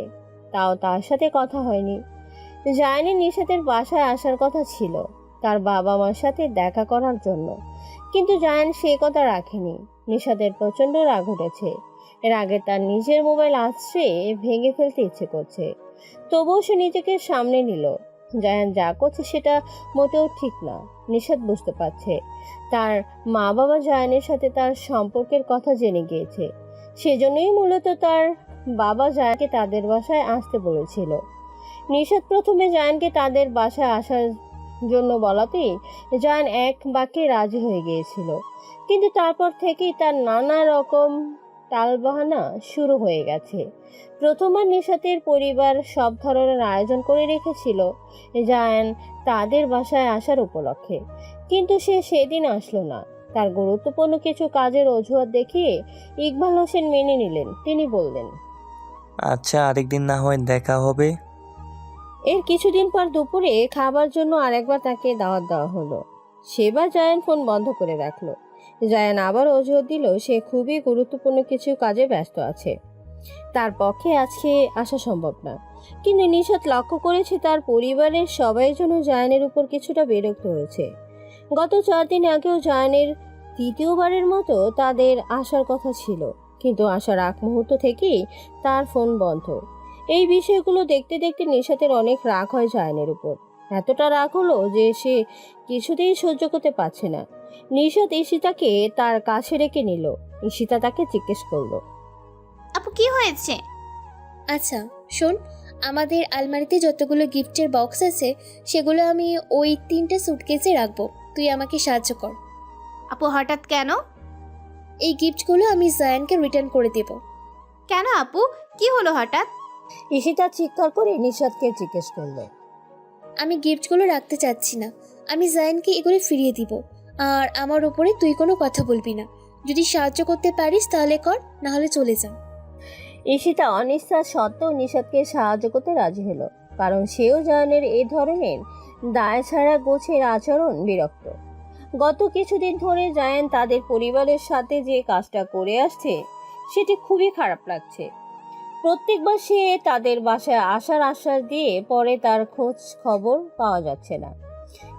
তাও তার সাথে কথা হয়নি। জায়ানের নিশাতের বাসায় আসার কথা ছিল তার বাবা মার সাথে দেখা করার জন্য, কিন্তু জায়ান সে কথা রাখেনি। নিশাতের প্রচণ্ড রাগ উঠেছে। এর আগে তার নিজের মোবাইল আছড়ে ভেঙে ফেলতে ইচ্ছে করছে, তবুও সে নিজেকে সামনে নিল। জায়ান যা করছে সেটা মোটেও ঠিক না। নিশাত বুঝতে পারছে তার মা বাবা জায়ানের সাথে তার সম্পর্কের কথা জেনে গিয়েছে, সেজন্যই মূলত তার বাবা জায়ানকে তাদের বাসায় আসতে বলেছিল। নিশাত প্রথমে জায়ানকে তাদের বাসায় আসার জন্য বলাতেই জায়ান এক বাক্যে রাজি হয়ে গিয়েছিল, কিন্তু তারপর থেকেই তার নানা রকম টালবাহানা শুরু হয়ে গেছে। প্রথমবার নিশাতের পরিবার সব ধরনের আয়োজন করে রেখেছিল জায়ান তাদের বাসায় আসার উপলক্ষে, কিন্তু সে সেদিন আসলো না। তার গুরুত্বপূর্ণ কিছু কাজের অজুহাত দেখিয়ে ইকবাল হোসেন মেনে নিলেন। তিনি বললেন, আচ্ছা, আরেকদিন না হয় দেখা হবে। এর কিছুদিন পর দুপুরে খাবার জন্য আরেকবার তাকে দাওয়াত দেওয়া হলো। সেবার জায়ান ফোন বন্ধ করে রাখলো। জায়ান আবার অজুহাত দিল সে খুবই গুরুত্বপূর্ণ কিছু কাজে ব্যস্ত আছে, তার পক্ষে আজকে আসা সম্ভব না। কিন্তু নিশাত লক্ষ্য করেছে তার পরিবারের সবাই যেন জায়ানের উপর কিছুটা বিরক্ত হয়েছে। গত 4 দিন আগেও জায়ানের তৃতীয়বারের মতো তাদের আসার কথা ছিল, কিন্তু আসার আগ মুহূর্ত থেকেই তার ফোন বন্ধ। এই বিষয়গুলো দেখতে দেখতে নিশাতের অনেক রাগ হয় জায়ানের উপর। এতটা রাগ হলো যে সে কিছুতেই সহ্য করতে পারছে না। নিশাত ঈশিতাকে তার কাছে রেখে নিল। ঈশিতা তাকে জিজ্ঞেস করলো, আপু কি হয়েছে? আচ্ছা শোন, আমাদের আলমারিতে যতগুলো গিফটের বক্স আছে সেগুলো আমি ওই 3টে সুটকেসে রাখবো। তুই আমাকে সাহায্য কর। আপু হঠাৎ কেন? এই গিফটগুলো আমি জায়ানকে রিটার্ন করে দেব। কেন আপু, কি হলো হঠাৎ? ঈশিতা চিৎকার করে নিশাতকে জিজ্ঞেস করলো, আমি গিফটগুলো রাখতে চাচ্ছি না। আমি জায়ানকে এগুলো ফিরিয়ে দিব। আর আমার উপরে তুই কোনো কথা বলবি না। যদি সাহায্য করতে পারিস তাহলে কর, না হলে চলে যা। ঈশিতা অনিচ্ছা সত্ত্বেও নিশাতকে সাহায্য করতে রাজি হলো, কারণ সেও জায়ানের এই ধরনের দায় ছাড়া গোছের আচরণ বিরক্ত। গত কিছুদিন ধরে জায়ান তাদের পরিবারের সাথে যে কাজটা করে আসছে সেটি খুবই খারাপ লাগছে। প্রত্যেকবার সে তাদের বাসায় আসার আশ্বাস দিয়ে পরে তার খোঁজ খবর পাওয়া যাচ্ছে না।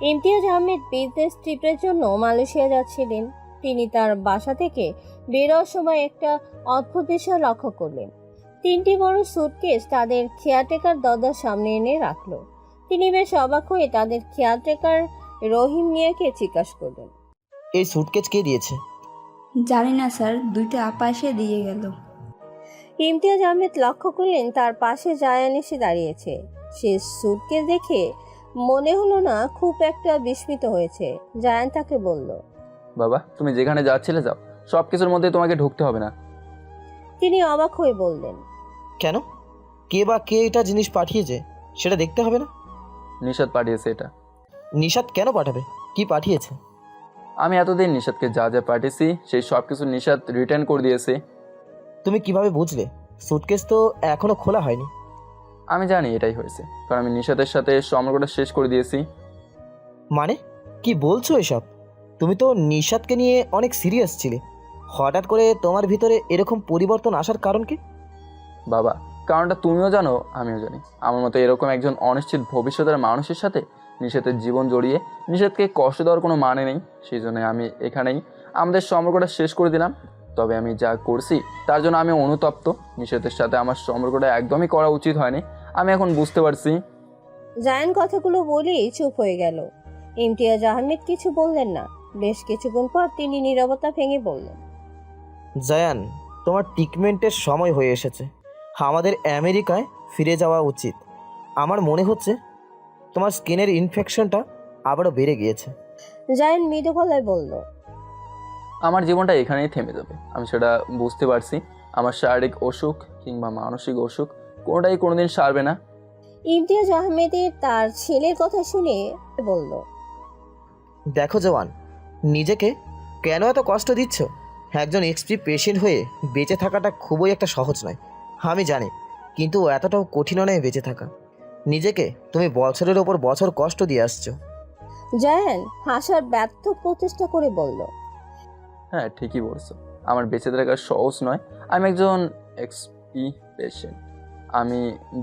ইমতিয়াজ আহমেদ বিজনেস ট্রিপের জন্য মালয়েশিয়া যাচ্ছিলেন। তিনি তার বাসা থেকে বেরোয়ার সময় একটা অদ্ভুত বিষয় লক্ষ্য করলেন। 3টি বড় সুটকেস তাদের কেয়ারটেকার দরজার সামনে এনে রাখলো। তিনি বেশ অবাক হয়ে তাদের কেয়ারটেকার রহিম মিয়াকে জিজ্ঞাসা করলেন, এই সুটকেস কে দিয়েছে? জানি না স্যার, 2টা আপা এসে দিয়ে গেল। ইমতিয়াজ আহমেদ লক্ষ্য করলেন তার পাশে জায়ান এসে দাঁড়িয়েছে। সে সুটকেস দেখে মনে হলো না খুব একটা বিস্মিত হয়েছে। জায়ান তাকে বলল, বাবা, তুমি যেখানে যাচ্ছিলে যাও, সব কিছুর মধ্যে তোমাকে ঢুকতে হবে না। তিনি অবাক হয়ে বললেন, কেন? কে বা কে এটা জিনিস পাঠিয়েছে সেটা দেখতে হবে না? নিশাত পাঠিয়েছে এটা। নিশাত কেন পাঠাবে? কি পাঠিয়েছে? আমি এতদিন নিশাতকে যা যা পাঠিয়েছি সেই সব কিছু নিশাত রিটার্ন করে দিয়েছে। তুমি কিভাবে বুঝলে? সুটকেস তো এখনো খোলা হয়নি। আমি জানি এটাই হয়েছে, কারণ আমি নিশাতের সাথে সম্পর্কটা শেষ করে দিয়েছি। মানে কি বলছো এসব? তুমি তো নিশাতকে নিয়ে অনেক সিরিয়াস ছিলে, হঠাৎ করে তোমার ভিতরে এরকম পরিবর্তন আসার কারণ কি? বাবা, কারণটা তুমিও জানো, আমিও জানি। আমার মতো এরকম একজন অনিশ্চিত ভবিষ্যতের মানুষের সাথে নিশাতের জীবন জড়িয়ে নিশাতকে কষ্ট দেওয়ার কোনো মানে নেই। সেই জন্য আমি এখানেই আমাদের সম্পর্কটা শেষ করে দিলাম। তবে আমি যা করছি তার জন্য আমি অনুতপ্ত। নিশাতের সাথে আমার সম্পর্কটা একদমই করা উচিত হয়নি, আমি এখন বুঝতে পারছি। জায়ান কথাগুলো বলেই চুপ হয়ে গেল। ইমতিয়াজ আহমেদ কিছু বললেন না। বেশ কিছুক্ষণ পর তিনি নীরবতা ভেঙে বললেন, জায়ান, তোমার ট্রিটমেন্টের সময় হয়ে এসেছে। আমাদের আমেরিকায় ফিরে যাওয়া উচিত। আমার মনে হচ্ছে তোমার স্কিনের ইনফেকশনটা আবারও বেড়ে গিয়েছে। জায়ান মৃদু গলায় বলল, আমার জীবনটা এখানেই থেমে যাবে, আমি সেটা বুঝতে পারছি। আমার শারীরিক অসুখ কিংবা মানসিক অসুখ কোনোটাই কোনোদিন সারবে না। ইমতিয়াজ আহমেদের তার ছেলের কথা শুনে বলল, দেখো জওয়ান, নিজেকে কেন এত কষ্ট দিচ্ছ? একজন এক্সপি পেশেন্ট হয়ে বেঁচে থাকাটা খুবই একটা সহজ নয়, আমি জানি, কিন্তু এতটাও কঠিন নয় বেঁচে থাকা। নিজেকে তুমি বছরের ওপর বছর কষ্ট দিয়ে আসছো। জায়ান হাসার ব্যর্থ প্রচেষ্টা করে বলল, হ্যাঁ ঠিকই বলছো, আমার বেঁচে থাকা সহজ নয়। আমি একজন এক্সপি পেশেন্ট। আমি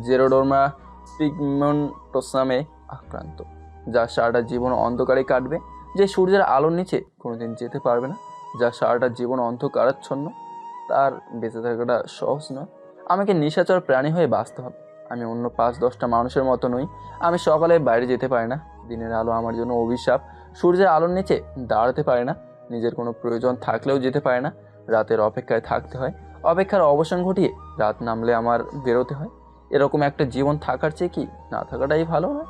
জেরোডোর্মা পিগমেন্টোসামে আক্রান্ত, যা সারাটা জীবন অন্ধকারে কাটবে, যে সূর্যের আলোর নিচে কোনোদিন যেতে পারবে না, যা সারাটা জীবন অন্ধকারাচ্ছন্ন। তার বেঁচে থাকাটা সহজ নয়। আমাকে নিশাচর প্রাণী হয়ে বাঁচতে হবে। আমি অন্য 5-10টা মানুষের মতো নই। আমি সকালে বাইরে যেতে পারি না, দিনের আলো আমার জন্য অভিশাপ। সূর্যের আলোর নিচে দাঁড়াতে পারে না, নিজের কোনো প্রয়োজন থাকলেও যেতে পারে না। রাতের অপেক্ষায় থাকতে হয়, অপেক্ষার অবসান ঘটিয়ে রাত নামলে আমার বেরোতে হয়। এরকম একটা জীবন থাকার চেয়ে কি না থাকাটাই ভালো না?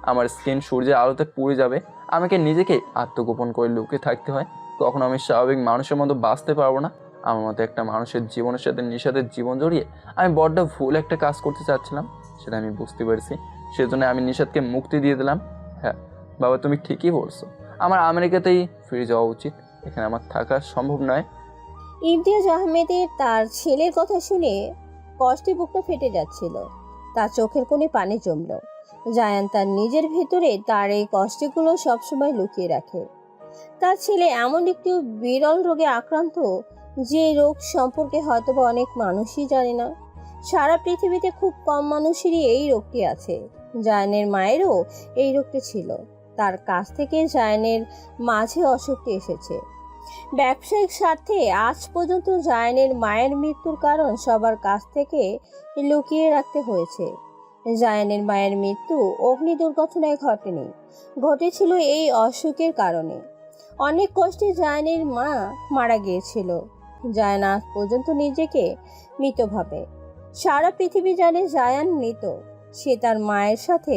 আমার স্কিন সূর্যের আলোতে পুড়ে যাবে, আমাকে নিজেকে আত্মগোপন করে লুকিয়ে থাকতে হয়। কখনো আমি স্বাভাবিক মানুষের মতো বাঁচতে পারবো না। আমার মতো একটা মানুষের জীবনের সাথে নিষাদের জীবন জড়িয়ে আমি বড্ড ভুল একটা কাজ করতে চাচ্ছিলাম, সেটা আমি বুঝতে পেরেছি। সেজন্য আমি নিষাদকে মুক্তি দিয়ে দিলাম। হ্যাঁ বাবা, তুমি ঠিকই বলছো, আমার আমেরিকাতেই ফিরে যাওয়া উচিত। এখানে আমার থাকা সম্ভব নয়। ইমতিয়াজ আহমেদের তার ছেলের কথা শুনে কষ্টে বুকটা ফেটে যাচ্ছিল। তার চোখের কোণে পানি জমল। জায়ান তার নিজের ভেতরে তার এই কষ্টগুলো সবসময় লুকিয়ে রাখে। তার ছেলে এমন একটি বিরল রোগে আক্রান্ত, যে রোগ সম্পর্কে হয়তোবা অনেক মানুষই জানে না। সারা পৃথিবীতে খুব কম মানুষেরই এই রোগটি আছে। জায়ানের মায়েরও এই রোগটি ছিল। তার কাছ থেকে জায়ানের মাঝে অসুখটি এসেছে। ব্যবসায়িক স্বার্থে আজ পর্যন্ত জায়ানের মায়ের মৃত্যুর কারণ সবার কাছ থেকে লুকিয়ে রাখতে হয়েছে। জায়ানের মায়ের মৃত্যু অগ্নি দুর্ঘটনায় ঘটেনি, ঘটেছিল এই অসুখের কারণে। অনেক কষ্টে জায়ানের মা মারা গিয়েছিল। জায়ান আজ পর্যন্ত নিজেকে মৃত ভাবে। সারা পৃথিবী জানে জায়ান মৃত। সে তার মায়ের সাথে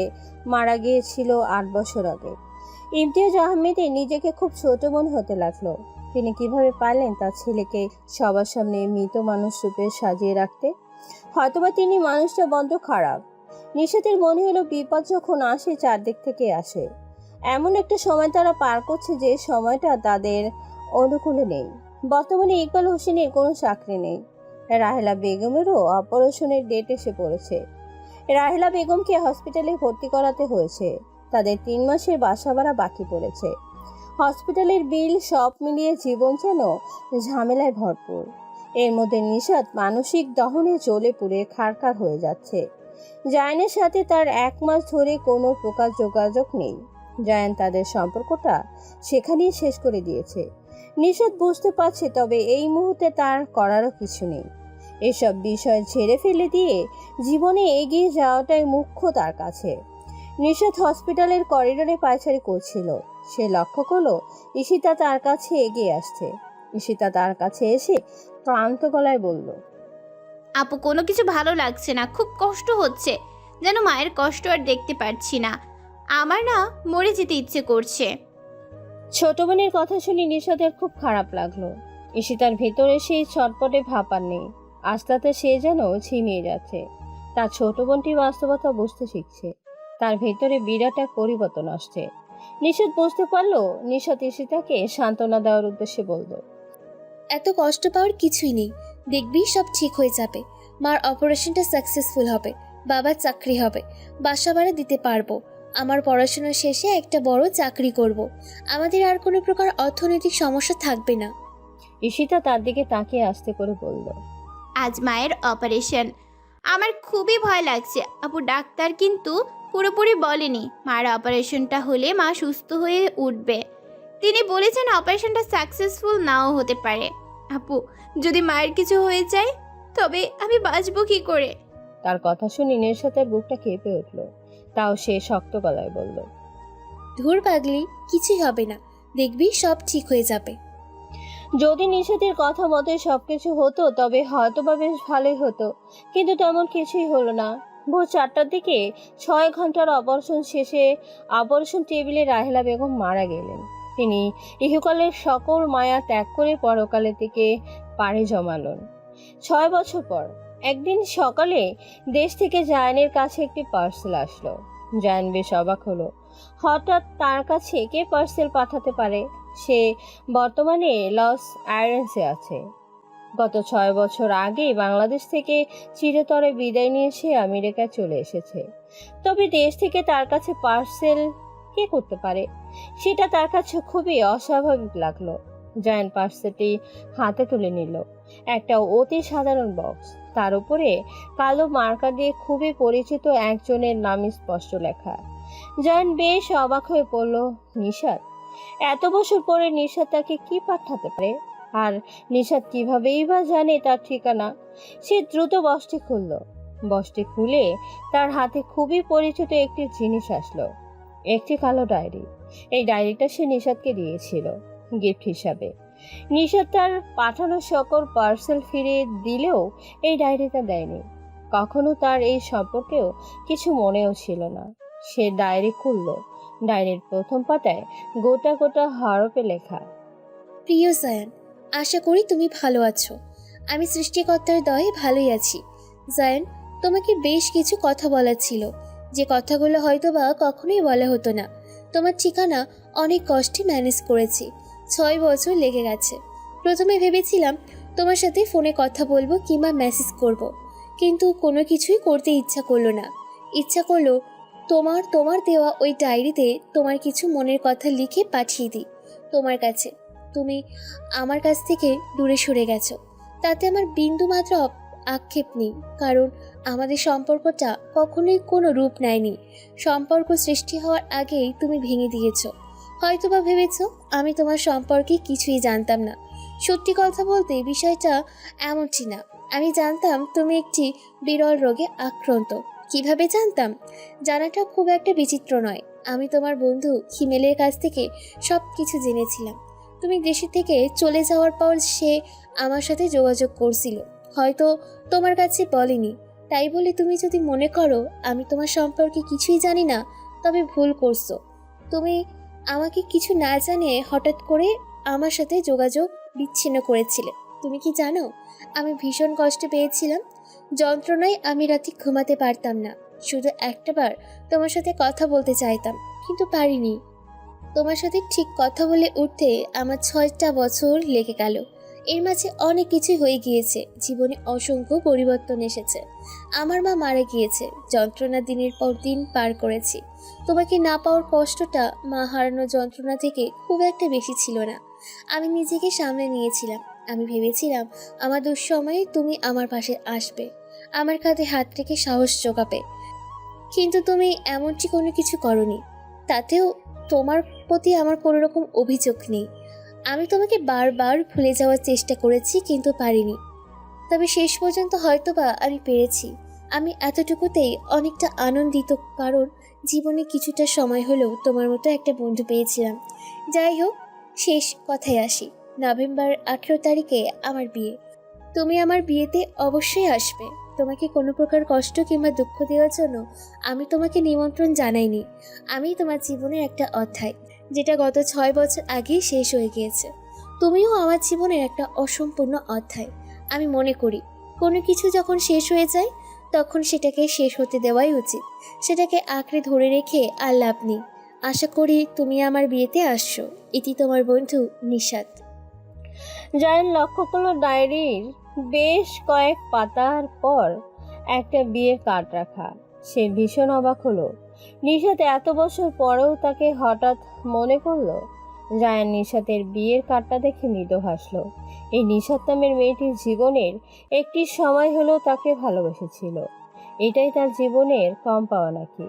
মারা গিয়েছিল 8 বছর আগে। ইমতিয়াজ আহমেদের নিজেকে খুব ছোট মনে হতে লাগলো। তিনি কিভাবে পারলেন তার ছেলেকে সবার সামনে মৃত মানুষ রূপে সাজিয়ে রাখতে? হয়তোবা তিনি মানুষটা বড্ড খারাপ। নিশাতের মনে হলো বিপদ যখন আসে চারদিক থেকে আসে। এমন একটা সময় তারা পার করছে যে সময়টা তাদের অনুকূলে নেই। বর্তমানে ইকবাল হোসেনের কোনো চাকরি নেই। রাহেলা বেগমেরও অপারেশনের ডেট এসে পড়েছে। রাহেলা বেগমকে হসপিটালে ভর্তি করাতে হয়েছে। তাদের 3 মাসের বাসা ভাড়া বাকি পড়েছে। হসপিটালের বিল সব মিলিয়ে জীবন যেন ঝামেলায় ভরপুর। এর মধ্যে নিশাত মানসিক দহনে জ্বলে পুড়ে খারখার হয়ে যাচ্ছে। জায়ানের সাথে তার 1 মাস ধরে কোনো প্রকার যোগাযোগ নেই। জায়ান তাদের সম্পর্কটা সেখানেই শেষ করে দিয়েছে। নিশাত বুঝতে পারছে, তবে এই মুহূর্তে তার করারও কিছু নেই। এসব বিষয় ছেড়ে ফেলে দিয়ে জীবনে এগিয়ে যাওয়াটাই মুখ্য তার কাছে। নিশাত হসপিটালের করিডোরে পায়চারি করছিল। সে লক্ষ্য করলো ঈশিতা তার কাছে এগিয়ে আসছে। ঈশিতা তার কাছে এসে ক্লান্ত গলায় বলল, আপু কোনো কিছু ভালো লাগছে না, খুব কষ্ট হচ্ছে, যেন মায়ের কষ্ট আর দেখতে পারছি না। আমার না মরে যেতে ইচ্ছে করছে। ছোট বোনের কথা শুনে নিশাতের খুব খারাপ লাগলো। ঈশিতার ভেতরে সেই ছটপটে ভাপার নেই। আস্তে সে যেন ঝিমিয়ে যাচ্ছে। তার ছোট বোনটি বাস্তবতা বুঝতে শিখছে। তার ভেতরে বিরাট এক পরিবর্তন আসছে। নিশাত বুঝতে পারলো। নিশাত ঈশিতাকে সান্ত্বনা দেওয়ার উদ্দেশ্যে বলল, এত কষ্ট পাওয়ার কিছুই নেই, দেখবি সব ঠিক হয়ে যাবে। মার অপারেশনটা সাকসেসফুল হবে, বাবার চাকরি হবে, বাসা ভাড়া দিতে পারবো, আমার পড়াশোনা শেষে একটা বড় চাকরি করব। আমাদের আর কোনো প্রকার অর্থনৈতিক সমস্যা থাকবে না। ঈশিতা তার দিকে তাকিয়ে আস্তে করে বলল, আজ মায়ের অপারেশন, আমার খুবই ভয় লাগছে। আপু ডাক্তার কিন্তু পুরোপুরি বলেনি মার অপারেশনটা হলে মা সুস্থ হয়ে উঠবে। তিনি বলেছেন অপারেশনটা সাকসেসফুল নাও হতে পারে। আপু যদি মায়ের কিছু হয়ে যায় তবে আমি বাঁচবো কি করে? তার কথা শুনে নিশাতের বুকটা কেঁপে উঠল। তাও সে শক্ত গলায় বলল, ধুর পাগলি, কিছুই হবে না, দেখবি সব ঠিক হয়ে যাবে। যদি নিশাতের কথা মতো সবকিছু হতো তবে হয়তোবা বেশ ভালোই হতো, কিন্তু তেমন কিছুই হলো না। ভোর 4টার দিকে 6 ঘন্টার অপারেশন শেষে অপারেশন টেবিলে রাহেলা বেগম মারা গেলেন। তিনি ইহকালের সকল মায়া ত্যাগ করে পরকালের দিকে পাড়ি জমালেন। 6 বছর পর একদিন সকালে দেশ থেকে জায়ানের কাছে একটি পার্সেল আসলো। জায়ান বেশ অবাক হলো। হঠাৎ তার কাছে কে পার্সেল পাঠাতে পারে? সে বর্তমানে লস আয়ারল্যান্ডসে আছে। গত 6 বছর আগে বাংলাদেশ থেকে চিরতরে বিদায় নিয়ে সে আমেরিকায় চলে এসেছে। তবে দেশ থেকে তার কাছে পার্সেল কে করতে পারে সেটা তার কাছে খুবই অস্বাভাবিক লাগলো। জায়ান পার্সেলটি হাতে তুলে নিল। একটা অতি সাধারণ বক্স, তার উপরে কালো মার্কা দিয়ে খুবই পরিচিত একজনের নাম স্পষ্ট লেখা। জায়ান বেশ অবাক হয়ে পড়ল। নিশাত! এত বছর পরে নিশাত তাকে কি পাঠাতে পারে? আর নিশাত কিভাবেই বা জানে তার ঠিকানা? সে দ্রুত বক্সটি খুলল। বক্সটি খুলে তার হাতে খুবই পরিচিত একটি জিনিস আসলো, একটি কালো ডায়েরি। এই ডায়েরিটা সে নিশাতকে দিয়েছিল গিফট হিসাবে। নিশাত তার পাঠানো সকল পার্সেল ফিরিয়ে দিলেও এই ডায়েরিটা দেয়নি। কখনো তার এই সম্পর্কেও কিছু মনেও ছিল না। সে ডায়েরি খুলল। ডায়েরির প্রথম পাতায় গোটা গোটা হরফে লেখা, প্রিয় জায়ান, আশা করি তুমি ভালো আছো। আমি সৃষ্টিকর্তার দয়ে ভালোই আছি। জায়ান, তোমাকে বেশ কিছু কথা বলার ছিল, যে কথাগুলো হয়তো বা কখনোই বলা হতো না। তোমার ঠিকানা অনেক কষ্টে ম্যানেজ করেছি, 6 বছর লেগে গেছে। প্রথমে ভেবেছিলাম তোমার সাথে ফোনে কথা বলবো কিংবা মেসেজ করব, কিন্তু কোনো কিছুই করতে ইচ্ছা করলো না। ইচ্ছা করলো তোমার দেওয়া ওই ডায়েরিতে তোমার কিছু মনের কথা লিখে পাঠিয়ে দিই তোমার কাছে। তুমি আমার কাছ থেকে দূরে সরে গেছো, তাতে আমার বিন্দু মাত্র আক্ষেপ নেই, কারণ আমাদের সম্পর্কটা কখনোই কোনো রূপ নেয়নি। সম্পর্ক সৃষ্টি হওয়ার আগেই তুমি ভেঙে দিয়েছো। হয়তোবা ভেবেছো আমি তোমার সম্পর্কে কিছুই জানতাম না। সত্যি কথা বলতে বিষয়টা এমনটি না। আমি জানতাম তুমি একটি বিরল রোগে আক্রান্ত। কিভাবে জানতাম? জানাটা খুব একটা বিচিত্র নয়। আমি তোমার বন্ধু হিমেলের কাছ থেকে সব কিছু জেনেছিলাম। তুমি দেশে থেকে চলে যাওয়ার পর সে আমার সাথে যোগাযোগ করছিল, হয়তো তোমার কাছে বলেনি। তাই বলে তুমি যদি মনে করো আমি তোমার সম্পর্কে কিছুই জানি না, তবে ভুল করছো। তুমি আমাকে কিছু না জানিয়ে হঠাৎ করে আমার সাথে যোগাযোগ বিচ্ছিন্ন করেছিলে। তুমি কি জানো আমি ভীষণ কষ্ট পেয়েছিলাম। যন্ত্রণায় আমি রাতে ঘুমাতে পারতাম না। শুধু একটাবার তোমার সাথে কথা বলতে চাইতাম, কিন্তু পারিনি। তোমার সাথে ঠিক কথা বলে উঠতে আমার 6টা বছর লেগে গেল। এর মাঝে অনেক কিছুই হয়ে গিয়েছে, জীবনে অসংখ্য পরিবর্তন এসেছে। আমার মা মারা গিয়েছে, যন্ত্রণা দিনের পর দিন পার করেছি। তোমাকে না পাওয়ার কষ্টটা মা হারানোর যন্ত্রণা থেকে খুব একটা বেশি ছিল না। আমি নিজেকে সামলে নিয়েছিলাম। আমি ভেবেছিলাম আমার দুঃসময়ে তুমি আমার পাশে আসবে, আমার কাঁধে হাত রেখে সাহস জোগাবে। কিন্তু তুমি এমনটি কোনো কিছু করনি। তাতেও তোমার প্রতি আমার কোনো রকম অভিযোগ নেই। আমি তোমাকে বারবার ভুলে যাওয়ার চেষ্টা করেছি, কিন্তু পারিনি। তবে শেষ পর্যন্ত হয়তোবা আমি পেরেছি। আমি এতটুকুতেই অনেকটা আনন্দিত, কারণ জীবনে কিছুটা সময় হলেও তোমার মতো একটা বন্ধু পেয়েছিলাম। যাই হোক, শেষ কথায় আসি। নভেম্বর 18 তারিখে আমার বিয়ে। তুমি আমার বিয়েতে অবশ্যই আসবে। তোমাকে কোনো প্রকার কষ্ট কিংবা দুঃখ দেওয়ার জন্য আমি তোমাকে নিমন্ত্রণ জানাইনি। আমি তোমার জীবনের একটা অধ্যায়, যেটা গত 6 বছর আগেই শেষ হয়ে গিয়েছে। তুমিও আমার জীবনের একটা অসম্পূর্ণ অধ্যায়। আমি মনে করি কোনো কিছু যখন শেষ হয়ে যায় তখন সেটাকে শেষ হতে দেওয়াই উচিত। সেটাকে আঁকড়ে ধরে রেখে আর লাভ নেই। আশা করি তুমি আমার বিয়েতে আসছো। এটি তোমার বন্ধু নিশাত। জায়ান লক্ষ্য করলো ডায়েরির বেশ কয়েক পাতার পর একটা বিয়ের কার্ড রাখা। সে ভীষণ অবাক হলো। নিশাত এত বছর পরেও তাকে হঠাৎ মনে করলো। জায়ান নিশাতের বিয়ের কার্ডটা দেখে মৃদু হাসলো। এই নিশাত নামের মেয়েটির জীবনের একটি সময় হলেও তাকে ভালোবেসেছিল। এটাই তার জীবনের কম পাওয়া নাকি?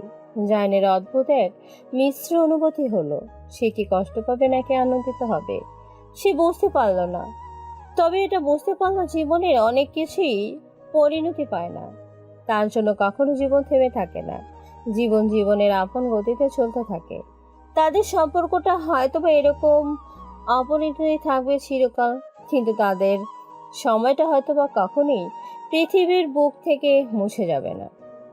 জায়ানের অদ্ভুত এক মিশ্র অনুভূতি হলো। সে কি কষ্ট পাবে নাকি আনন্দিত হবে সে বুঝতে পারল না। তবে এটা বুঝতে পারলো জীবনের অনেক কিছুই পরিণতি পায় না। তার জন্য কখনো জীবন থেমে থাকে না। জীবন জীবনের আপন গতিতে চলতে থাকে। তাদের সম্পর্কটা হয়তোবা এরকম অপরিণতই থাকবে চিরকাল, কিন্তু তাদের সময়টা হয়তোবা কখনোই পৃথিবীর বুক থেকে মুছে যাবে না।